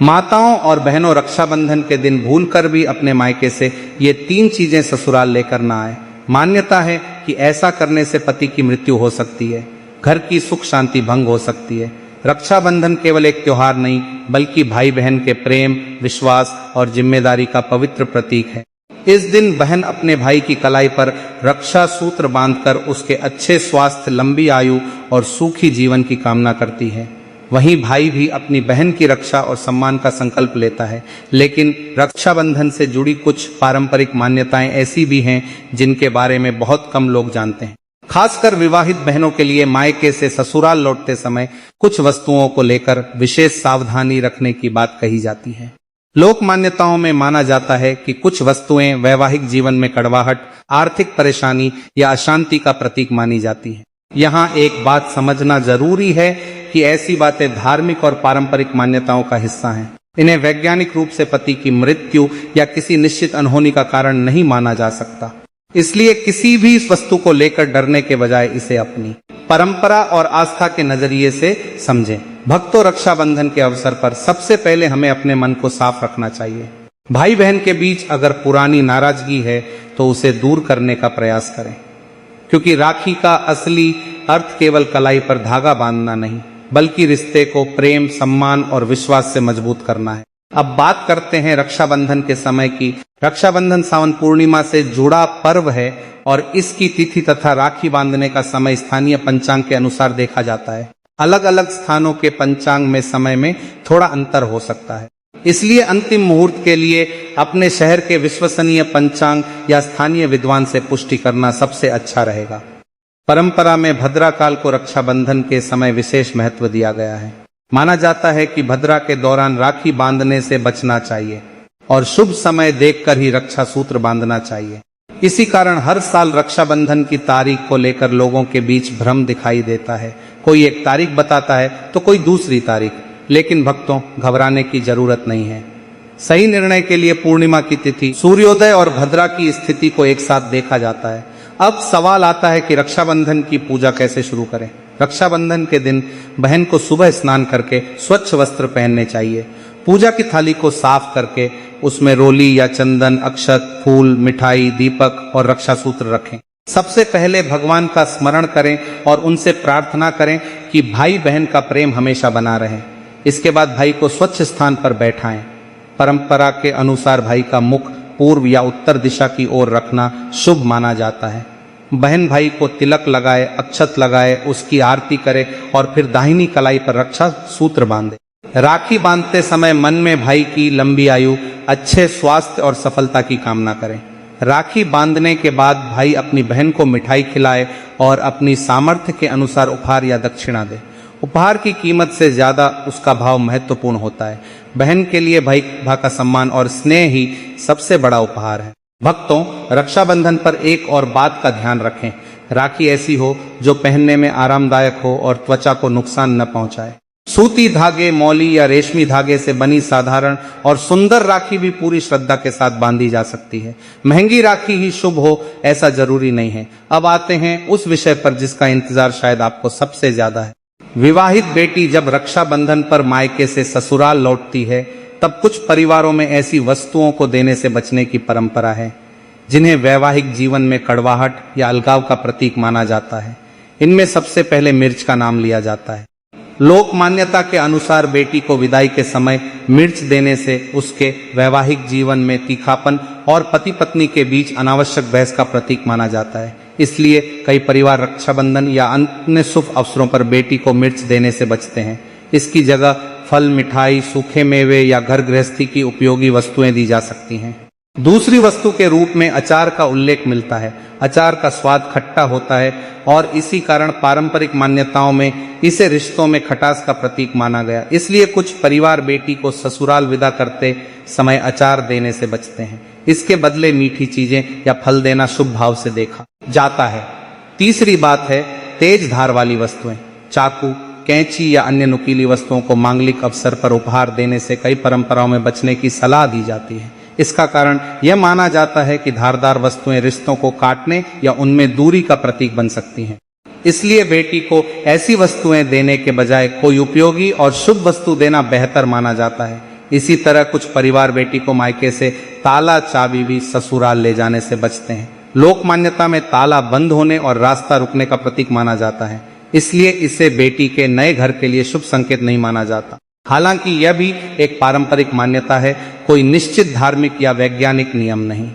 माताओं और बहनों रक्षाबंधन के दिन भूलकर भी अपने मायके से ये 3 चीजें ससुराल लेकर ना आए। मान्यता है कि ऐसा करने से पति की मृत्यु हो सकती है, घर की सुख शांति भंग हो सकती है। रक्षाबंधन केवल एक त्योहार नहीं बल्कि भाई बहन के प्रेम, विश्वास और जिम्मेदारी का पवित्र प्रतीक है। इस दिन बहन अपने भाई की कलाई पर रक्षा सूत्र बांधकर उसके अच्छे स्वास्थ्य, लंबी आयु और सुखी जीवन की कामना करती है। वहीं भाई भी अपनी बहन की रक्षा और सम्मान का संकल्प लेता है। लेकिन रक्षाबंधन से जुड़ी कुछ पारंपरिक मान्यताएं ऐसी भी हैं जिनके बारे में बहुत कम लोग जानते हैं। खासकर विवाहित बहनों के लिए मायके से ससुराल लौटते समय कुछ वस्तुओं को लेकर विशेष सावधानी रखने की बात कही जाती है। लोक मान्यताओं में माना जाता है कि कुछ वस्तुएं वैवाहिक जीवन में कड़वाहट, आर्थिक परेशानी या अशांति का प्रतीक मानी जाती है। यहाँ एक बात समझना जरूरी है कि ऐसी बातें धार्मिक और पारंपरिक मान्यताओं का हिस्सा हैं। इन्हें वैज्ञानिक रूप से पति की मृत्यु या किसी निश्चित अनहोनी का कारण नहीं माना जा सकता। इसलिए किसी भी वस्तु को लेकर डरने के बजाय इसे अपनी परंपरा और आस्था के नजरिए से समझें। भक्तों, रक्षाबंधन के अवसर पर सबसे पहले हमें अपने मन को साफ रखना चाहिए। भाई बहन के बीच अगर पुरानी नाराजगी है तो उसे दूर करने का प्रयास करें, क्योंकि राखी का असली अर्थ केवल कलाई पर धागा बांधना नहीं बल्कि रिश्ते को प्रेम, सम्मान और विश्वास से मजबूत करना है। अब बात करते हैं रक्षाबंधन के समय की। रक्षाबंधन सावन पूर्णिमा से जुड़ा पर्व है और इसकी तिथि तथा राखी बांधने का समय स्थानीय पंचांग के अनुसार देखा जाता है। अलग अलग स्थानों के पंचांग में समय में थोड़ा अंतर हो सकता है, इसलिए अंतिम मुहूर्त के लिए अपने शहर के विश्वसनीय पंचांग या स्थानीय विद्वान से पुष्टि करना सबसे अच्छा रहेगा। परंपरा में भद्रा काल को रक्षाबंधन के समय विशेष महत्व दिया गया है। माना जाता है कि भद्रा के दौरान राखी बांधने से बचना चाहिए और शुभ समय देखकर ही रक्षा सूत्र बांधना चाहिए। इसी कारण हर साल रक्षाबंधन की तारीख को लेकर लोगों के बीच भ्रम दिखाई देता है। कोई एक तारीख बताता है तो कोई दूसरी तारीख। लेकिन भक्तों, घबराने की जरूरत नहीं है। सही निर्णय के लिए पूर्णिमा की तिथि, सूर्योदय और भद्रा की स्थिति को एक साथ देखा जाता है। अब सवाल आता है कि रक्षाबंधन की पूजा कैसे शुरू करें। रक्षाबंधन के दिन बहन को सुबह स्नान करके स्वच्छ वस्त्र पहनने चाहिए। पूजा की थाली को साफ करके उसमें रोली या चंदन, अक्षत, फूल, मिठाई, दीपक और रक्षा सूत्र रखें। सबसे पहले भगवान का स्मरण करें और उनसे प्रार्थना करें कि भाई बहन का प्रेम हमेशा बना रहे। इसके बाद भाई को स्वच्छ स्थान पर बैठाएं। परंपरा के अनुसार भाई का मुख पूर्व या उत्तर दिशा की ओर रखना शुभ माना जाता है। बहन भाई को तिलक लगाए, अक्षत लगाए, उसकी आरती करे और फिर दाहिनी कलाई पर रक्षा सूत्र बांधे। राखी बांधते समय मन में भाई की लंबी आयु, अच्छे स्वास्थ्य और सफलता की कामना करें। राखी बांधने के बाद भाई अपनी बहन को मिठाई खिलाए और अपनी सामर्थ्य के अनुसार उपहार या दक्षिणा दे। उपहार की कीमत से ज्यादा उसका भाव महत्वपूर्ण होता है। बहन के लिए भाई का सम्मान और स्नेह ही सबसे बड़ा उपहार है। भक्तों, रक्षाबंधन पर एक और बात का ध्यान रखें। राखी ऐसी हो जो पहनने में आरामदायक हो और त्वचा को नुकसान न पहुंचाए। सूती धागे, मौली या रेशमी धागे से बनी साधारण और सुंदर राखी भी पूरी श्रद्धा के साथ बांधी जा सकती है। महंगी राखी ही शुभ हो ऐसा जरूरी नहीं है। अब आते हैं उस विषय पर जिसका इंतजार शायद आपको सबसे ज्यादा है। विवाहित बेटी जब रक्षाबंधन पर मायके से ससुराल लौटती है तब कुछ परिवारों में ऐसी वस्तुओं को देने से बचने की परंपरा है जिन्हें वैवाहिक जीवन में कड़वाहट या अलगाव का प्रतीक माना जाता है। इनमें सबसे पहले मिर्च का नाम लिया जाता है। लोक मान्यता के अनुसार बेटी को विदाई के समय मिर्च देने से उसके वैवाहिक जीवन में तीखापन और पति पत्नी के बीच अनावश्यक बहस का प्रतीक माना जाता है। इसलिए कई परिवार रक्षाबंधन या अन्य शुभ अवसरों पर बेटी को मिर्च देने से बचते हैं। इसकी जगह फल, मिठाई, सूखे मेवे या घर गृहस्थी की उपयोगी वस्तुएं दी जा सकती हैं। दूसरी वस्तु के रूप में अचार का उल्लेख मिलता है। अचार का स्वाद खट्टा होता है और इसी कारण पारंपरिक मान्यताओं में इसे रिश्तों में खटास का प्रतीक माना गया। इसलिए कुछ परिवार बेटी को ससुराल विदा करते समय अचार देने से बचते हैं। इसके बदले मीठी चीजें या फल देना शुभ भाव से देखा जाता है। तीसरी बात है तेज धार वाली वस्तुएं। चाकू, कैंची या अन्य नुकीली वस्तुओं को मांगलिक अवसर पर उपहार देने से कई परंपराओं में बचने की सलाह दी जाती है। इसका कारण यह माना जाता है कि धारदार वस्तुएं रिश्तों को काटने या उनमें दूरी का प्रतीक बन सकती हैं। इसलिए बेटी को ऐसी वस्तुएं देने के बजाय कोई उपयोगी और शुभ वस्तु देना बेहतर माना जाता है। इसी तरह कुछ परिवार बेटी को मायके से ताला चाबी भी ससुराल ले जाने से बचते हैं। लोक मान्यता में ताला बंद होने और रास्ता रुकने का प्रतीक माना जाता है, इसलिए इसे बेटी के नए घर के लिए शुभ संकेत नहीं माना जाता। हालांकि यह भी एक पारंपरिक मान्यता है, कोई निश्चित धार्मिक या वैज्ञानिक नियम नहीं।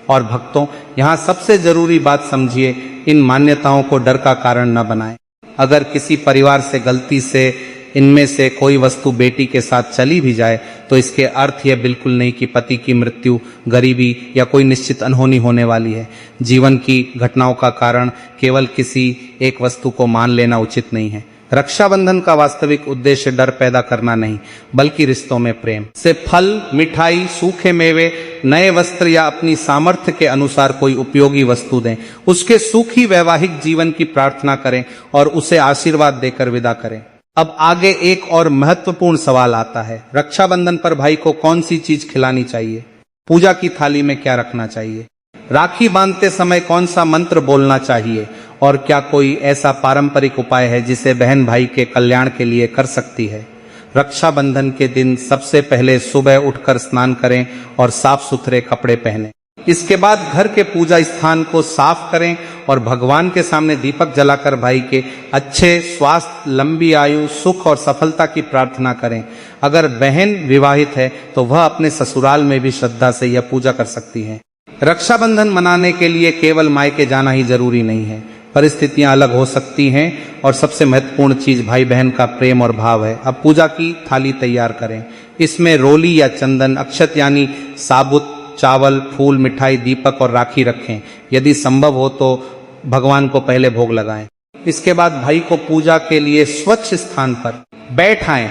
और भक्तों, यहाँ सबसे जरूरी बात समझिए, इन मान्यताओं को डर का कारण न बनाएं। अगर किसी परिवार से गलती से इनमें से कोई वस्तु बेटी के साथ चली भी जाए तो इसके अर्थ यह बिल्कुल नहीं कि पति की मृत्यु, गरीबी या कोई निश्चित अनहोनी होने वाली है। जीवन की घटनाओं का कारण केवल किसी एक वस्तु को मान लेना उचित नहीं है। रक्षाबंधन का वास्तविक उद्देश्य डर पैदा करना नहीं, बल्कि रिश्तों में प्रेम से फल, मिठाई, सूखे मेवे, नए वस्त्र या अपनी सामर्थ्य के अनुसार कोई उपयोगी वस्तु दें। उसके सुखी वैवाहिक जीवन की प्रार्थना करें और उसे आशीर्वाद देकर विदा करें। अब आगे एक और महत्वपूर्ण सवाल आता है, रक्षाबंधन पर भाई को कौन सी चीज खिलानी चाहिए? पूजा की थाली में क्या रखना चाहिए? राखी बांधते समय कौन सा मंत्र बोलना चाहिए? और क्या कोई ऐसा पारंपरिक उपाय है जिसे बहन भाई के कल्याण के लिए कर सकती है? रक्षाबंधन के दिन सबसे पहले सुबह उठकर स्नान करें और साफ सुथरे कपड़े पहनें। इसके बाद घर के पूजा स्थान को साफ करें और भगवान के सामने दीपक जलाकर भाई के अच्छे स्वास्थ्य, लंबी आयु, सुख और सफलता की प्रार्थना करें। अगर बहन विवाहित है तो वह अपने ससुराल में भी श्रद्धा से यह पूजा कर सकती है। रक्षाबंधन मनाने के लिए केवल मायके जाना ही जरूरी नहीं है, परिस्थितियां अलग हो सकती हैं और सबसे महत्वपूर्ण चीज भाई बहन का प्रेम और भाव है। अब पूजा की थाली तैयार करें। इसमें रोली या चंदन, अक्षत यानी साबुत चावल, फूल, मिठाई, दीपक और राखी रखें। यदि संभव हो तो भगवान को पहले भोग लगाएं। इसके बाद भाई को पूजा के लिए स्वच्छ स्थान पर बैठाएं।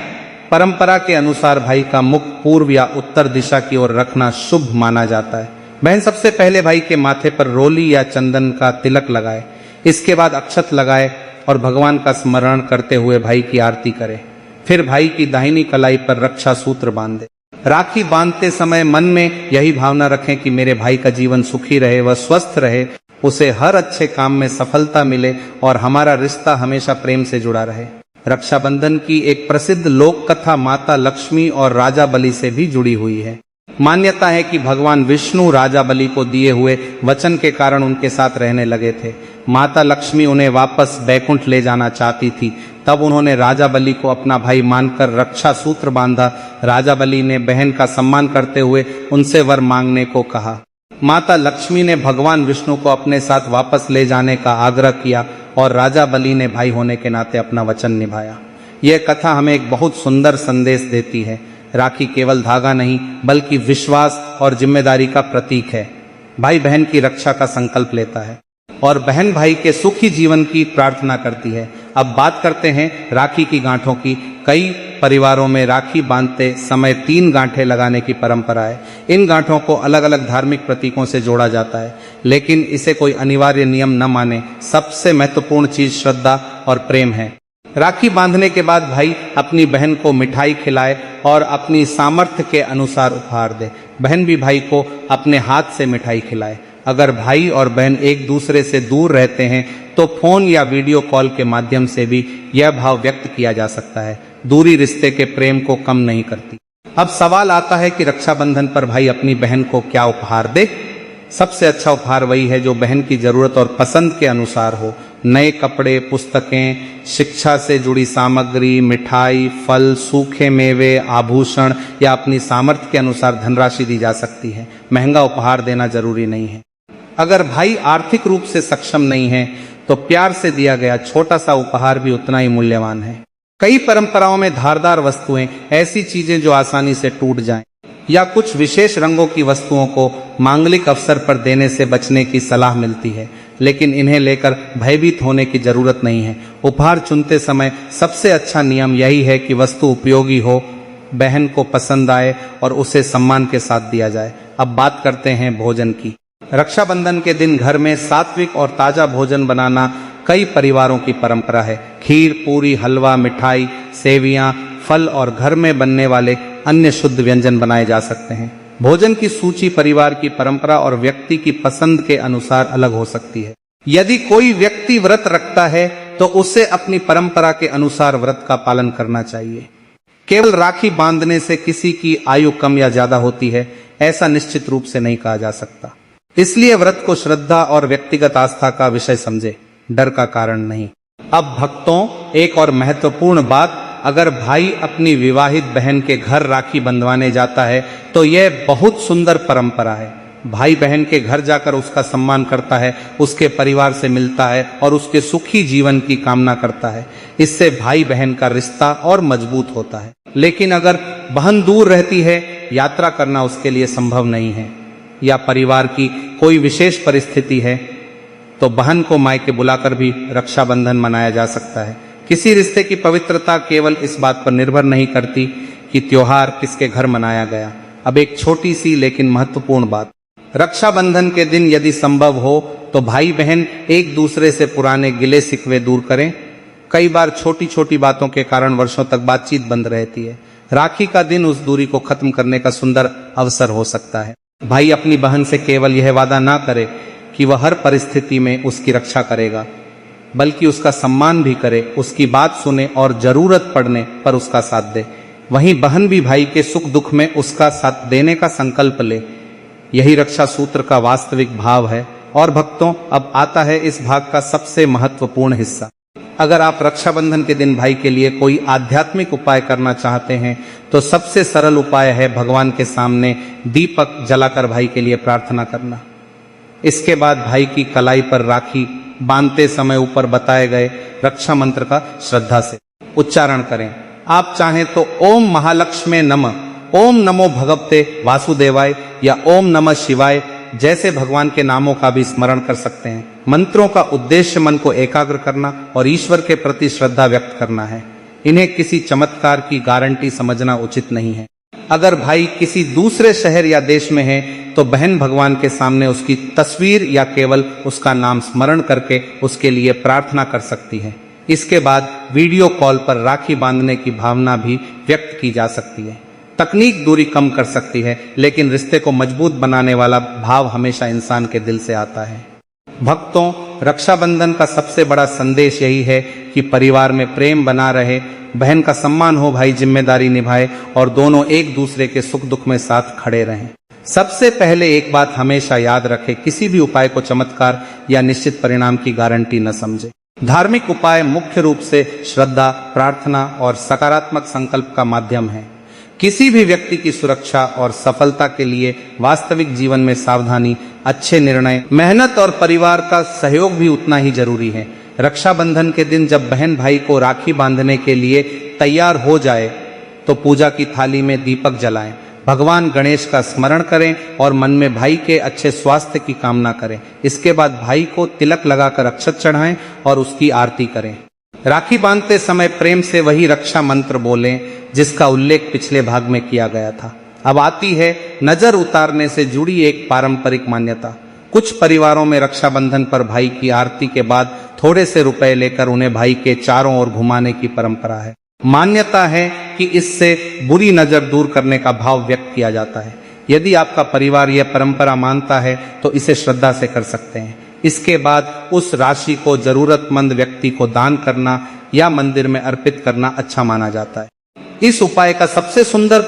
परंपरा के अनुसार भाई का मुख पूर्व या उत्तर दिशा की ओर रखना शुभ माना जाता है। बहन सबसे पहले भाई के माथे पर रोली या चंदन का तिलक लगाए। इसके बाद अक्षत लगाए और भगवान का स्मरण करते हुए भाई की आरती करे। फिर भाई की दाहिनी कलाई पर रक्षा सूत्र बांधे। राखी बांधते समय मन में यही भावना रखें कि मेरे भाई का जीवन सुखी रहे, वह स्वस्थ रहे, उसे हर अच्छे काम में सफलता मिले और हमारा रिश्ता हमेशा प्रेम से जुड़ा रहे। रक्षाबंधन की एक प्रसिद्ध लोक कथा माता लक्ष्मी और राजा बलि से भी जुड़ी हुई है। मान्यता है कि भगवान विष्णु राजा बलि को दिए हुए वचन के कारण उनके साथ रहने लगे थे। माता लक्ष्मी उन्हें वापस बैकुंठ ले जाना चाहती थी। तब उन्होंने राजा बलि को अपना भाई मानकर रक्षा सूत्र बांधा। राजा बलि ने बहन का सम्मान करते हुए उनसे वर मांगने को कहा। माता लक्ष्मी ने भगवान विष्णु को अपने साथ वापस ले जाने का आग्रह किया और राजा बलि ने भाई होने के नाते अपना वचन निभाया। यह कथा हमें एक बहुत सुंदर संदेश देती है। राखी केवल धागा नहीं, बल्कि विश्वास और जिम्मेदारी का प्रतीक है। भाई बहन की रक्षा का संकल्प लेता है और बहन भाई के सुखी जीवन की प्रार्थना करती है। अब बात करते हैं राखी की गांठों की। कई परिवारों में राखी बांधते समय 3 गांठें लगाने की परंपरा है। इन गांठों को अलग अलग धार्मिक प्रतीकों से जोड़ा जाता है, लेकिन इसे कोई अनिवार्य नियम न माने। सबसे महत्वपूर्ण चीज श्रद्धा और प्रेम है। राखी बांधने के बाद भाई अपनी बहन को मिठाई खिलाए और अपनी सामर्थ्य के अनुसार उपहार दे। बहन भी भाई को अपने हाथ से मिठाई खिलाए। अगर भाई और बहन एक दूसरे से दूर रहते हैं तो फोन या वीडियो कॉल के माध्यम से भी यह भाव व्यक्त किया जा सकता है। दूरी रिश्ते के प्रेम को कम नहीं करती। अब सवाल आता है कि रक्षाबंधन पर भाई अपनी बहन को क्या उपहार दे? सबसे अच्छा उपहार वही है जो बहन की जरूरत और पसंद के अनुसार हो। नए कपड़े, पुस्तकें, शिक्षा से जुड़ी सामग्री, मिठाई, फल, सूखे मेवे, आभूषण या अपनी सामर्थ्य के अनुसार धनराशि दी जा सकती है। महंगा उपहार देना जरूरी नहीं है। अगर भाई आर्थिक रूप से सक्षम नहीं है तो प्यार से दिया गया छोटा सा उपहार भी उतना ही मूल्यवान है। कई परंपराओं में धारदार वस्तुएं, ऐसी चीजें जो आसानी से टूट जाएं, या कुछ विशेष रंगों की वस्तुओं को मांगलिक अवसर पर देने से बचने की सलाह मिलती है, लेकिन इन्हें लेकर भयभीत होने की जरूरत नहीं है। उपहार चुनते समय सबसे अच्छा नियम यही है कि वस्तु उपयोगी हो, बहन को पसंद आए और उसे सम्मान के साथ दिया जाए। अब बात करते हैं भोजन की। रक्षाबंधन के दिन घर में सात्विक और ताजा भोजन बनाना कई परिवारों की परंपरा है। खीर, पूरी, हलवा, मिठाई, सेवियां, फल और घर में बनने वाले अन्य शुद्ध व्यंजन बनाए जा सकते हैं। भोजन की सूची परिवार की परंपरा और व्यक्ति की पसंद के अनुसार अलग हो सकती है। यदि कोई व्यक्ति व्रत रखता है तो उसे अपनी परंपरा के अनुसार व्रत का पालन करना चाहिए। केवल राखी बांधने से किसी की आयु कम या ज्यादा होती है, ऐसा निश्चित रूप से नहीं कहा जा सकता। इसलिए व्रत को श्रद्धा और व्यक्तिगत आस्था का विषय समझे, डर का कारण नहीं। अब भक्तों, एक और महत्वपूर्ण बात, अगर भाई अपनी विवाहित बहन के घर राखी बंधवाने जाता है तो यह बहुत सुंदर परंपरा है। भाई बहन के घर जाकर उसका सम्मान करता है, उसके परिवार से मिलता है और उसके सुखी जीवन की कामना करता है। इससे भाई बहन का रिश्ता और मजबूत होता है। लेकिन अगर बहन दूर रहती है, यात्रा करना उसके लिए संभव नहीं है, या परिवार की कोई विशेष परिस्थिति है, तो बहन को मायके बुलाकर भी रक्षाबंधन मनाया जा सकता है। किसी रिश्ते की पवित्रता केवल इस बात पर निर्भर नहीं करती कि त्योहार किसके घर मनाया गया। अब एक छोटी सी लेकिन महत्वपूर्ण बात, रक्षाबंधन के दिन यदि संभव हो तो भाई बहन एक दूसरे से पुराने गिले शिकवे दूर करें। कई बार छोटी छोटी बातों के कारण वर्षों तक बातचीत बंद रहती है। राखी का दिन उस दूरी को खत्म करने का सुंदर अवसर हो सकता है। भाई अपनी बहन से केवल यह वादा ना करे कि वह हर परिस्थिति में उसकी रक्षा करेगा, बल्कि उसका सम्मान भी करे, उसकी बात सुने और जरूरत पड़ने पर उसका साथ दे। वहीं बहन भी भाई के सुख दुख में उसका साथ देने का संकल्प ले। यही रक्षा सूत्र का वास्तविक भाव है। और भक्तों, अब आता है इस भाग का सबसे महत्वपूर्ण हिस्सा। अगर आप रक्षाबंधन के दिन भाई के लिए कोई आध्यात्मिक उपाय करना चाहते हैं तो सबसे सरल उपाय है भगवान के सामने दीपक जलाकर भाई के लिए प्रार्थना करना। इसके बाद भाई की कलाई पर राखी बांधते समय ऊपर बताए गए रक्षा मंत्र का श्रद्धा से उच्चारण करें। आप चाहें तो ओम महालक्ष्मी नमः, ओम नमो भगवते वासुदेवाय या ओम नमः शिवाय जैसे भगवान के नामों का भी स्मरण कर सकते हैं। मंत्रों का उद्देश्य मन को एकाग्र करना और ईश्वर के प्रति श्रद्धा व्यक्त करना है। इन्हें किसी चमत्कार की गारंटी समझना उचित नहीं है। अगर भाई किसी दूसरे शहर या देश में है तो बहन भगवान के सामने उसकी तस्वीर या केवल उसका नाम स्मरण करके उसके लिए प्रार्थना कर सकती है। इसके बाद वीडियो कॉल पर राखी बांधने की भावना भी व्यक्त की जा सकती है। तकनीक दूरी कम कर सकती है, लेकिन रिश्ते को मजबूत बनाने वाला भाव हमेशा इंसान के दिल से आता है। भक्तों, रक्षाबंधन का सबसे बड़ा संदेश यही है कि परिवार में प्रेम बना रहे, बहन का सम्मान हो, भाई जिम्मेदारी निभाए और दोनों एक दूसरे के सुख दुख में साथ खड़े रहें। सबसे पहले एक बात हमेशा याद रखें, किसी भी उपाय को चमत्कार या निश्चित परिणाम की गारंटी न समझे। धार्मिक उपाय मुख्य रूप से श्रद्धा, प्रार्थना और सकारात्मक संकल्प का माध्यम है। किसी भी व्यक्ति की सुरक्षा और सफलता के लिए वास्तविक जीवन में सावधानी, अच्छे निर्णय, मेहनत और परिवार का सहयोग भी उतना ही जरूरी है। रक्षाबंधन के दिन जब बहन भाई को राखी बांधने के लिए तैयार हो जाए तो पूजा की थाली में दीपक जलाएं, भगवान गणेश का स्मरण करें और मन में भाई के अच्छे स्वास्थ्य की कामना करें। इसके बाद भाई को तिलक लगाकर अक्षत चढ़ाएं और उसकी आरती करें। राखी बांधते समय प्रेम से वही रक्षा मंत्र बोलें जिसका उल्लेख पिछले भाग में किया गया था। अब आती है नजर उतारने से जुड़ी एक पारंपरिक मान्यता। कुछ परिवारों में रक्षाबंधन पर भाई की आरती के बाद थोड़े से रुपए लेकर उन्हें भाई के चारों ओर घुमाने की परंपरा है। मान्यता है कि इससे बुरी नजर दूर करने का भाव व्यक्त किया जाता है। यदि आपका परिवार यह परंपरा मानता है तो इसे श्रद्धा से कर सकते हैं। इसके बाद उस राशि को जरूरतमंद व्यक्ति को दान करना या मंदिर में अर्पित करना अच्छा माना जाता है। इस उपाय का सबसे सुंदर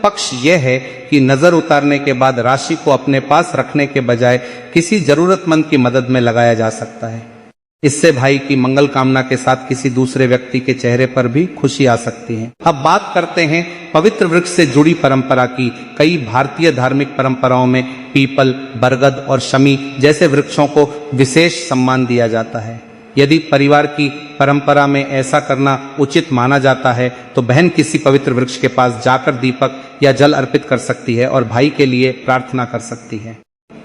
पक्ष यह है कि नजर उतारने के बाद राशि को अपने पास रखने के बजाय किसी जरूरतमंद की मदद में लगाया जा सकता है। इससे भाई की मंगल कामना के साथ किसी दूसरे व्यक्ति के चेहरे पर भी खुशी आ सकती है। अब बात करते हैं पवित्र वृक्ष से जुड़ी परंपरा की। कई भारतीय धार्मिक परंपराओं में पीपल, बरगद और शमी जैसे वृक्षों को विशेष सम्मान दिया जाता है। यदि परिवार की परंपरा में ऐसा करना उचित माना जाता है तो बहन किसी पवित्र वृक्ष के पास जाकर दीपक या जल अर्पित कर सकती है और भाई के लिए प्रार्थना कर सकती है।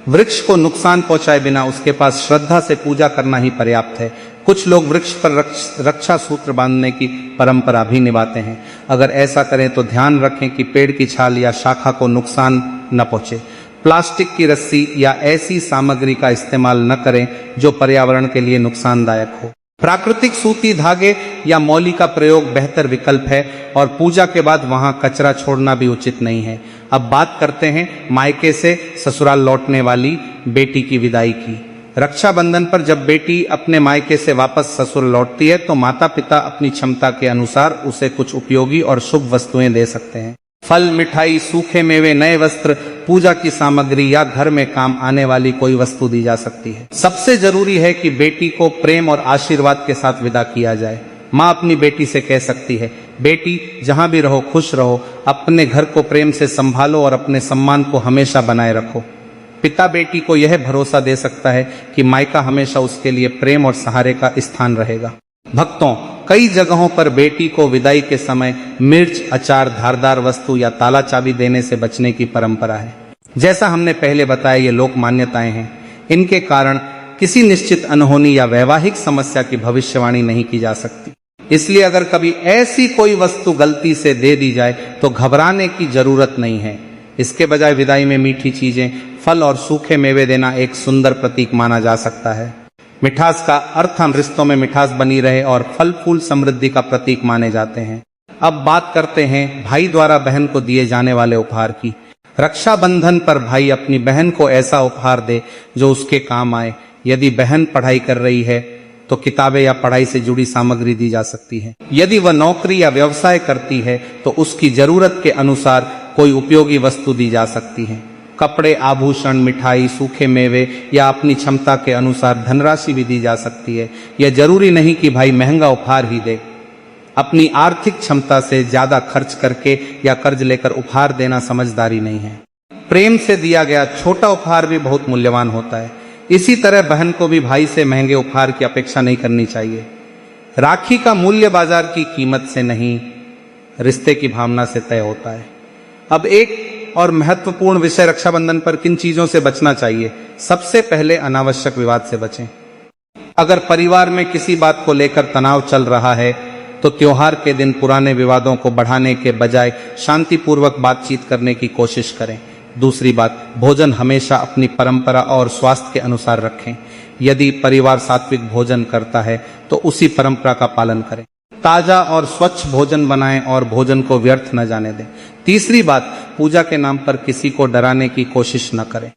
वृक्ष को नुकसान पहुंचाए बिना उसके पास श्रद्धा से पूजा करना ही पर्याप्त है। कुछ लोग वृक्ष पर रक्षा सूत्र बांधने की परंपरा भी निभाते हैं। अगर ऐसा करें तो ध्यान रखें कि पेड़ की छाल या शाखा को नुकसान न पहुंचे। प्लास्टिक की रस्सी या ऐसी सामग्री का इस्तेमाल न करें जो पर्यावरण के लिए नुकसानदायक हो। प्राकृतिक सूती धागे या मौली का प्रयोग बेहतर विकल्प है और पूजा के बाद वहां कचरा छोड़ना भी उचित नहीं है। अब बात करते हैं मायके से ससुराल लौटने वाली बेटी की विदाई की। रक्षाबंधन पर जब बेटी अपने मायके से वापस ससुर लौटती है तो माता पिता अपनी क्षमता के अनुसार उसे कुछ उपयोगी और शुभ वस्तुएं दे सकते हैं। फल, मिठाई, सूखे मेवे, नए वस्त्र, पूजा की सामग्री या घर में काम आने वाली कोई वस्तु दी जा सकती है। सबसे जरूरी है कि बेटी को प्रेम और आशीर्वाद के साथ विदा किया जाए। माँ अपनी बेटी से कह सकती है, बेटी जहां भी रहो खुश रहो, अपने घर को प्रेम से संभालो और अपने सम्मान को हमेशा बनाए रखो। पिता बेटी को यह भरोसा दे सकता है कि मायका हमेशा उसके लिए प्रेम और सहारे का स्थान रहेगा। भक्तों, कई जगहों पर बेटी को विदाई के समय मिर्च, अचार, धारदार वस्तु या ताला चाबी देने से बचने की परंपरा है। जैसा हमने पहले बताया, ये लोक मान्यताएं हैं। इनके कारण किसी निश्चित अनहोनी या वैवाहिक समस्या की भविष्यवाणी नहीं की जा सकती। इसलिए अगर कभी ऐसी कोई वस्तु गलती से दे दी जाए तो घबराने की जरूरत नहीं है। इसके बजाय विदाई में मीठी चीजें, फल और सूखे मेवे देना एक सुंदर प्रतीक माना जा सकता है। मिठास का अर्थ हम रिश्तों में मिठास बनी रहे और फल फूल समृद्धि का प्रतीक माने जाते हैं। अब बात करते हैं भाई द्वारा बहन को दिए जाने वाले उपहार की। रक्षाबंधन पर भाई अपनी बहन को ऐसा उपहार दे जो उसके काम आए। यदि बहन पढ़ाई कर रही है तो किताबें या पढ़ाई से जुड़ी सामग्री दी जा सकती है। यदि वह नौकरी या व्यवसाय करती है तो उसकी जरूरत के अनुसार कोई उपयोगी वस्तु दी जा सकती है। कपड़े, आभूषण, मिठाई, सूखे मेवे या अपनी क्षमता के अनुसार धनराशि भी दी जा सकती है। यह जरूरी नहीं कि भाई महंगा उपहार ही दे। अपनी आर्थिक क्षमता से ज्यादा खर्च करके या कर्ज लेकर उपहार देना समझदारी नहीं है। प्रेम से दिया गया छोटा उपहार भी बहुत मूल्यवान होता है। इसी तरह बहन को भी भाई से महंगे उपहार की अपेक्षा नहीं करनी चाहिए। राखी का मूल्य बाजार की कीमत से नहीं, रिश्ते की भावना से तय होता है। अब एक और महत्वपूर्ण विषय, रक्षाबंधन पर किन चीजों से बचना चाहिए। सबसे पहले अनावश्यक विवाद से बचें। अगर परिवार में किसी बात को लेकर तनाव चल रहा है तो त्योहार के दिन पुराने विवादों को बढ़ाने के बजाय शांतिपूर्वक बातचीत करने की कोशिश करें। दूसरी बात, भोजन हमेशा अपनी परंपरा और स्वास्थ्य के अनुसार रखें। यदि परिवार सात्विक भोजन करता है तो उसी परंपरा का पालन करें। ताजा और स्वच्छ भोजन बनाएं और भोजन को व्यर्थ न जाने दें। तीसरी बात, पूजा के नाम पर किसी को डराने की कोशिश न करें।